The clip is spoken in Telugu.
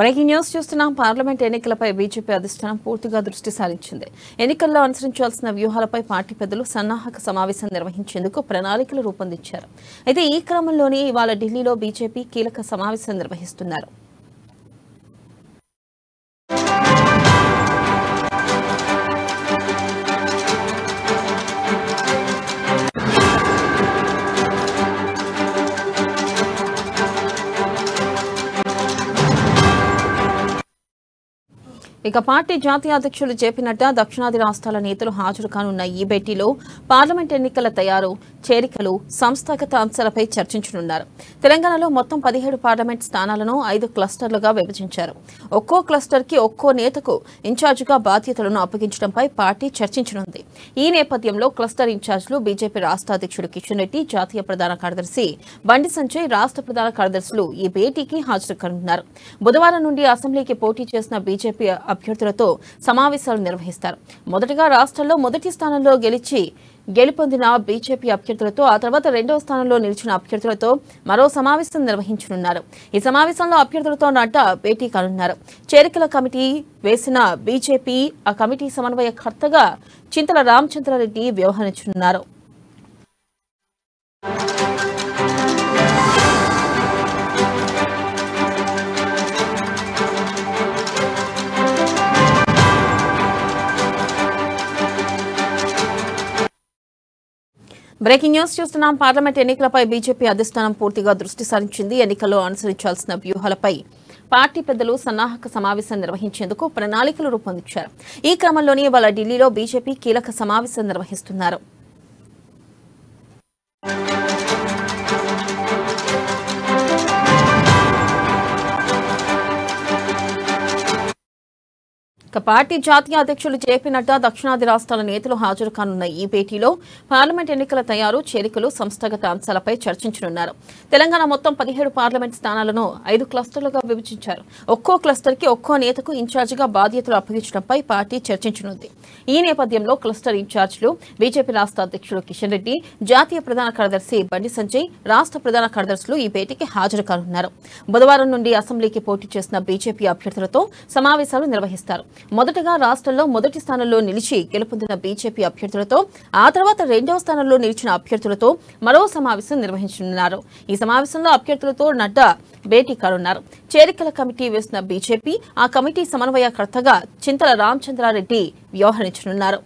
బ్రేకింగ్ న్యూస్ చూస్తున్నాం. పార్లమెంట్ ఎన్నికలపై బీజేపీ అధిష్టానం పూర్తిగా దృష్టి సారించింది. ఎన్నికల్లో అనుసరించాల్సిన వ్యూహాలపై పార్టీ పెద్దలు సన్నాహక సమావేశం నిర్వహించేందుకు ప్రణాళికలు రూపొందించారు. అయితే ఈ క్రమంలోనే ఇవాళ ఢిల్లీలో బీజేపీ కీలక సమావేశం నిర్వహిస్తున్నారు. ఇక పార్టీ జాతీయ అధ్యక్షులు జేపీ నడ్డా, దక్షిణాది రాష్ట్రాల నేతలు హాజరు కానున్న ఈ భేటీలో పార్లమెంట్ ఎన్నికల తయారు, చేరికలు, సంస్థాగత అంశాలపై చర్చించనున్నారు. తెలంగాణలో మొత్తం 17 పార్లమెంట్ స్థానాలను 5 క్లస్టర్లుగా విభజించారు. ఒక్కో క్లస్టర్ కి ఒక్కో నేతకు ఇన్ఛార్జిగా బాధ్యతలను అప్పగించడంపై పార్టీ చర్చించనుంది. ఈ నేపథ్యంలో క్లస్టర్ ఇన్ఛార్జీలు బీజేపీ రాష్ట్ర అధ్యక్షుడు కిషన్ రెడ్డి, జాతీయ ప్రధాన కార్యదర్శి బండి సంజయ్, రాష్ట్ర ప్రధాన కార్యదర్శులు ఈ భేటీకి హాజరు కానున్నారు. బుధవారం నుండి అసెంబ్లీకి పోటీ చేసిన బీజేపీ అభ్యర్థులతో సమావేశాలు నిర్వహిస్తారు. మొదటగా రాష్ట్రంలో మొదటి స్థానంలో గెలుపొందిన బీజేపీ అభ్యర్థులతో, ఆ తర్వాత 2వ స్థానంలో నిలిచిన అభ్యర్థులతో మరో సమావేశం నిర్వహించనున్నారు. ఈ సమావేశంలో అభ్యర్థులతో నడ్డా భేటీ కానున్నారు. చేరికల కమిటీ వేసిన బీజేపీ ఆ కమిటీ సమన్వయకర్తగా చింతల రామచంద్రారెడ్డి వ్యవహరించనున్నారు. బ్రేకింగ్ న్యూస్ చూస్తున్నాం. పార్లమెంట్ ఎన్నికలపై బీజేపీ అధిష్టానం పూర్తిగా దృష్టి సారించింది. ఎన్నికల్లో అనుసరించాల్సిన వ్యూహాలపై పార్టీ పెద్దలు సన్నాహక సమావేశం నిర్వహించేందుకు ప్రణాళికలు రూపొందించారు. ఈ క్రమంలోనే ఇవాళ ఢిల్లీలో బీజేపీ కీలక సమావేశం నిర్వహిస్తున్నారు. పార్టీ జాతీయ అధ్యక్షులు జేపీ నడ్డా, దక్షిణాది రాష్ట్రాల నేతలు హాజరు కానున్న ఈ భేటీలో పార్లమెంట్ ఎన్నికల తయారు, చేరికలు, సంస్థాగత అంశాలపై చర్చించనున్నారు. తెలంగాణ మొత్తం 17 పార్లమెంట్ స్థానాలను 5 క్లస్టర్లుగా విభజించారు. ఒక్కో క్లస్టర్ కి ఒక్కో నేతకు ఇన్ఛార్జిగా బాధ్యతలు అప్పగించడంపై పార్టీ చర్చించనుంది. ఈ నేపథ్యంలో క్లస్టర్ ఇన్ఛార్జీలు బీజేపీ రాష్ట్ర అధ్యక్షుడు కిషన్ రెడ్డి, జాతీయ ప్రధాన కార్యదర్శి బండి సంజయ్, రాష్ట్ర ప్రధాన కార్యదర్శులు ఈ భేటీకి హాజరు కానున్నారు. బుధవారం నుండి అసెంబ్లీకి పోటీ చేసిన బీజేపీ అభ్యర్థులతో సమావేశాలు నిర్వహిస్తారు. మొదటగా రాష్ట్రంలో మొదటి స్థానంలో నిలిచి గెలుపొందిన బీజేపీ అభ్యర్థులతో, ఆ తర్వాత 2వ స్థానంలో నిలిచిన అభ్యర్థులతో మరో సమావేశం నిర్వహించనున్నారు. ఈ సమావేశంలో అభ్యర్థులతో నడ్డా భేటీ కానున్నారు. చేరికల కమిటీ వేసిన బీజేపీ ఆ కమిటీ సమన్వయకర్తగా చింతల రామచంద్రారెడ్డి వ్యవహరించనున్నారు.